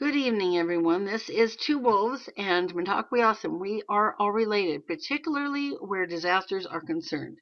Good evening, everyone. This is Two Wolves and Mintakwe Awesome. We are all related, particularly where disasters are concerned.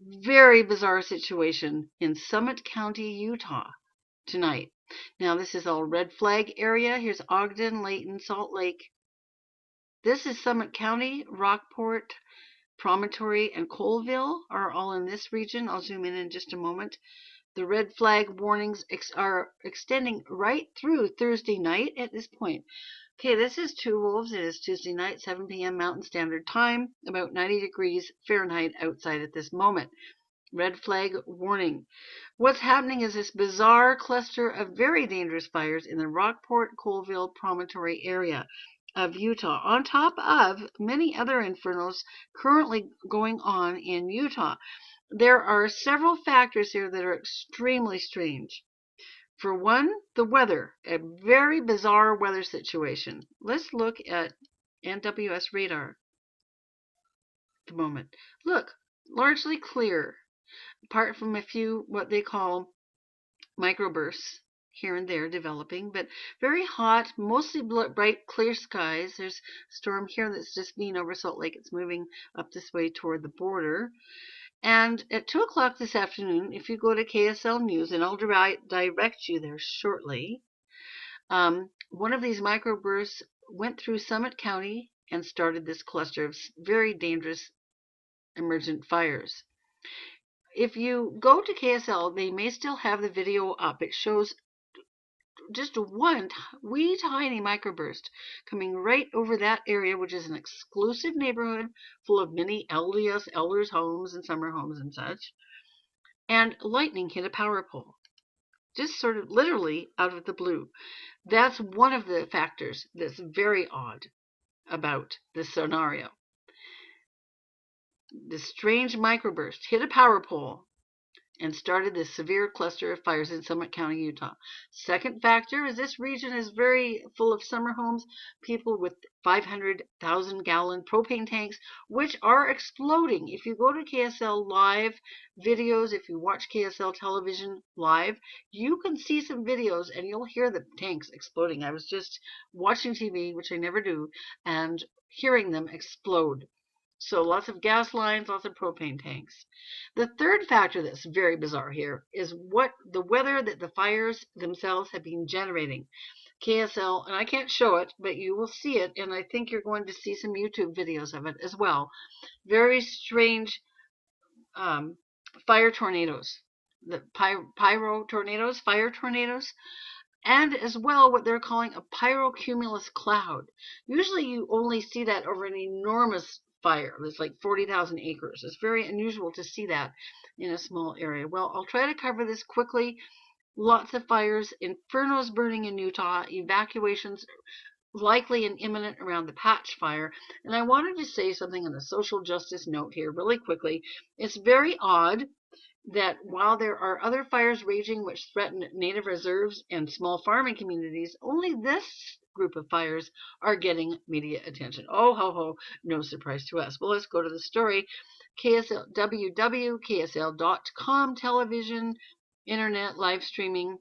Very bizarre situation in Summit County, Utah tonight. Now, this is all red flag area. Here's Ogden, Layton, Salt Lake. This is Summit County, Rockport, Promontory, and Colville are all in this region. I'll zoom in just a moment. The red flag warnings are extending right through Thursday night at this point. Okay, this is Two Wolves. It is Tuesday night, 7 p.m. Mountain Standard Time, about 90 degrees Fahrenheit outside at this moment. Red flag warning. What's happening is this bizarre cluster of very dangerous fires in the Rockport, Colville, Promontory area of Utah, on top of many other infernos currently going on in Utah. There are several factors here that are extremely strange. For one, the weather, a very bizarre weather situation. Let's look at NWS radar at the moment. Look, largely clear, apart from a few what they call microbursts here and there developing, but very hot, mostly bright, clear skies. There's a storm here that's just been over Salt Lake. It's moving up this way toward the border. And at 2 o'clock this afternoon, if you go to KSL News, and I'll direct you there shortly, one of these microbursts went through Summit County and started this cluster of very dangerous emergent fires. If you go to KSL, they may still have the video up. It shows just one wee tiny microburst coming right over that area, which is an exclusive neighborhood full of many LDS elders' homes and summer homes and such. And lightning hit a power pole, just sort of literally out of the blue. That's one of the factors that's very odd about this scenario. This strange microburst hit a power pole and started this severe cluster of fires in Summit County, Utah. Second factor is this region is very full of summer homes, people with 500,000-gallon propane tanks, which are exploding. If you go to KSL live videos, if you watch KSL television live, you can see some videos and you'll hear the tanks exploding. I was just watching TV, which I never do, and hearing them explode. So lots of gas lines, lots of propane tanks. The third factor that's very bizarre here is what the weather that the fires themselves have been generating. KSL, and I can't show it, but you will see it, and I think you're going to see some YouTube videos of it as well. Very strange fire tornadoes, the pyro tornadoes, fire tornadoes, and as well what they're calling a pyrocumulus cloud. Usually you only see that over an enormous fire. It's like 40,000 acres. It's very unusual to see that in a small area. Well, I'll try to cover this quickly. Lots of fires, infernos burning in Utah, evacuations likely and imminent around the Patch Fire. And I wanted to say something on a social justice note here really quickly. It's very odd that while there are other fires raging which threaten native reserves and small farming communities, only this group of fires are getting media attention. Oh, ho, ho, no surprise to us. Well, let's go to the story. KSL, www.ksl.com television, internet, live streaming.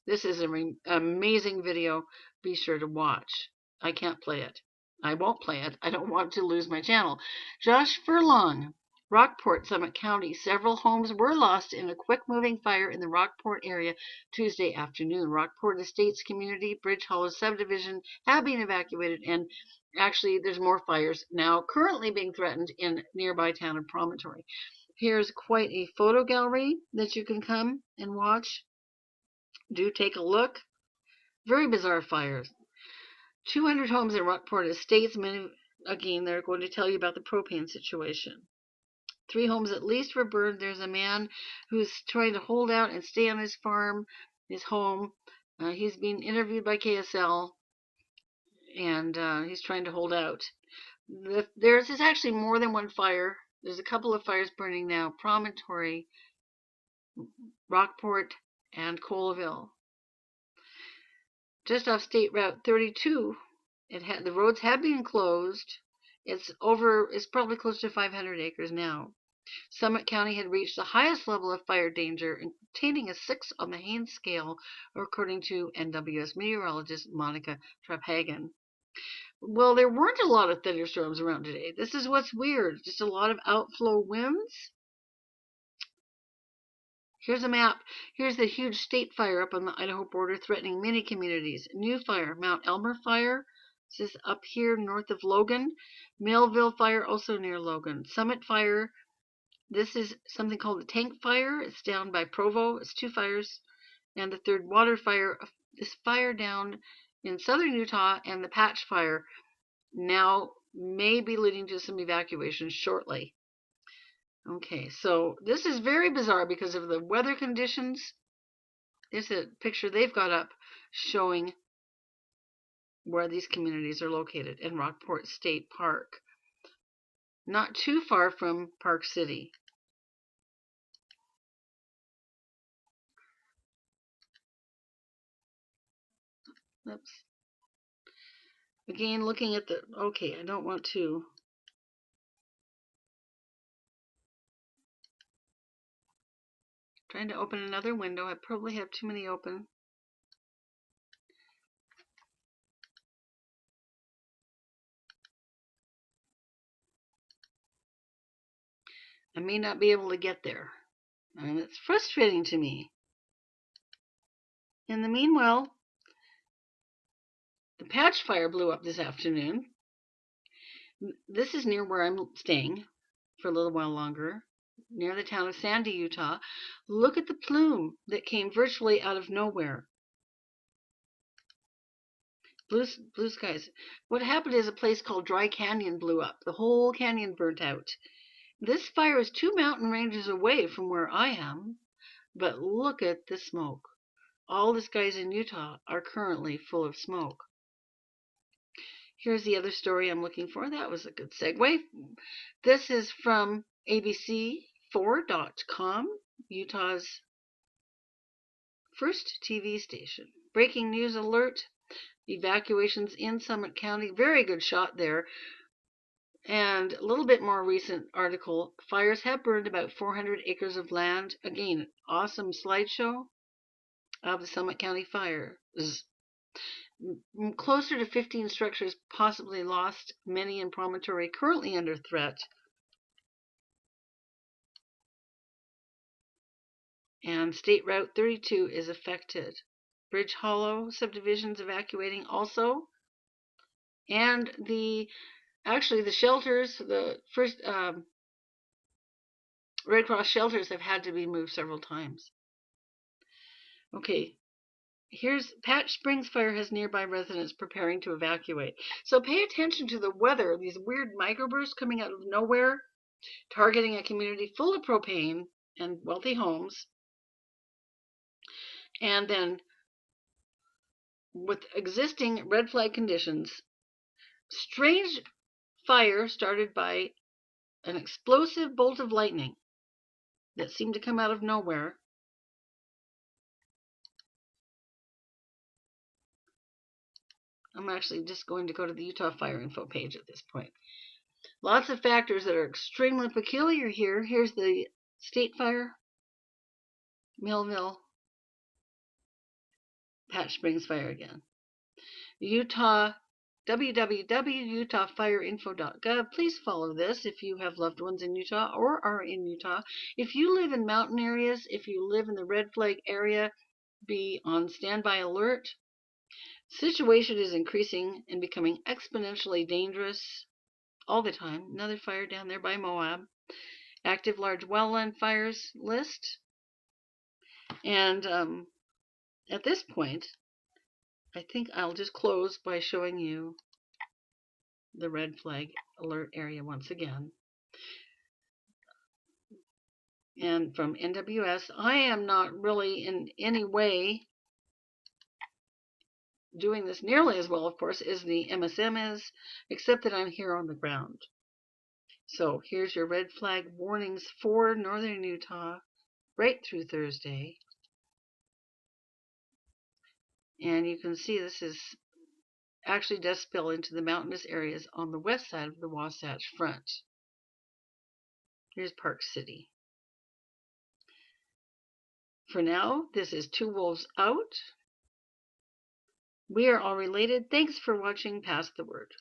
This is an amazing video. Be sure to watch. I can't play it. I won't play it. I don't want to lose my channel. Josh Furlong, Rockport, Summit County. Several homes were lost in a quick-moving fire in the Rockport area Tuesday afternoon. Rockport Estates Community, Bridge Hollow subdivision have been evacuated, and actually there's more fires now currently being threatened in nearby town of Promontory. Here's quite a photo gallery that you can come and watch. Do take a look. Very bizarre fires. 200 homes in Rockport Estates. Many, again, they're going to tell you about the propane situation. 3 homes at least were burned. There's a man who's trying to hold out and stay on his farm, his home. He's being interviewed by KSL, and he's trying to hold out. There's actually more than one fire. There's a couple of fires burning now. Promontory, Rockport, and Colville. Just off State Route 32, the roads have been closed. It's probably close to 500 acres now. Summit County had reached the highest level of fire danger, attaining a 6 on the Haines scale, according to NWS meteorologist Monica Traphagen. Well, there weren't a lot of thunderstorms around today. This is what's weird. Just a lot of outflow winds. Here's a map. Here's the huge state fire up on the Idaho border threatening many communities. New fire, Mount Elmer fire. This is up here north of Logan. Millville fire, also near Logan. Summit fire. This is something called the tank fire. It's down by Provo. It's 2 fires. And the third water fire. This fire down in southern Utah, and the patch fire now may be leading to some evacuations shortly. Okay, so this is very bizarre because of the weather conditions. There's a picture they've got up showing where these communities are located in Rockport State Park, not too far from Park City. Oops. Again, looking at the, okay, I don't want to. Trying to open another window. I probably have too many open. I may not be able to get there, and it's frustrating to me. In the meanwhile, the patch fire blew up this afternoon. This is near where I'm staying for a little while longer, near the town of Sandy, Utah. Look at the plume that came virtually out of nowhere. Blue skies. What happened is a place called Dry Canyon blew up. The whole canyon burnt out. This fire is 2 mountain ranges away from where I am, but look at the smoke. All the skies in Utah are currently full of smoke. Here's the other story I'm looking for. That was a good segue. This is from ABC4.com, Utah's first TV station. Breaking news alert. Evacuations in Summit County. Very good shot there. And a little bit more recent article. Fires have burned about 400 acres of land. Again, awesome slideshow of the Summit County fires. Closer to 15 structures possibly lost, many in Promontory currently under threat. And State Route 32 is affected. Bridge Hollow subdivisions evacuating also. And the shelters, the first Red Cross shelters have had to be moved several times. Okay, here's Patch Springs fire has nearby residents preparing to evacuate. So pay attention to the weather, these weird microbursts coming out of nowhere, targeting a community full of propane and wealthy homes. And then with existing red flag conditions, strange fire started by an explosive bolt of lightning that seemed to come out of nowhere. I'm actually just going to go to the Utah Fire Info page at this point. Lots of factors that are extremely peculiar here. Here's the state fire, Millville, Patch Springs fire again. Utah, www.utahfireinfo.gov. Please follow this if you have loved ones in Utah or are in Utah. If you live in mountain areas, if you live in the red flag area, be on standby alert. Situation is increasing and becoming exponentially dangerous all the time. Another fire down there by Moab. Active large wildland fires list. And at this point, I think I'll just close by showing you the red flag alert area once again. And from NWS, I am not really in any way doing this nearly as well, of course, as the MSM is, except that I'm here on the ground. So here's your red flag warnings for northern Utah right through Thursday. And you can see this is actually does spill into the mountainous areas on the west side of the Wasatch Front. Here's Park City. For now, this is Two Wolves Out. We are all related. Thanks for watching Pass the Word.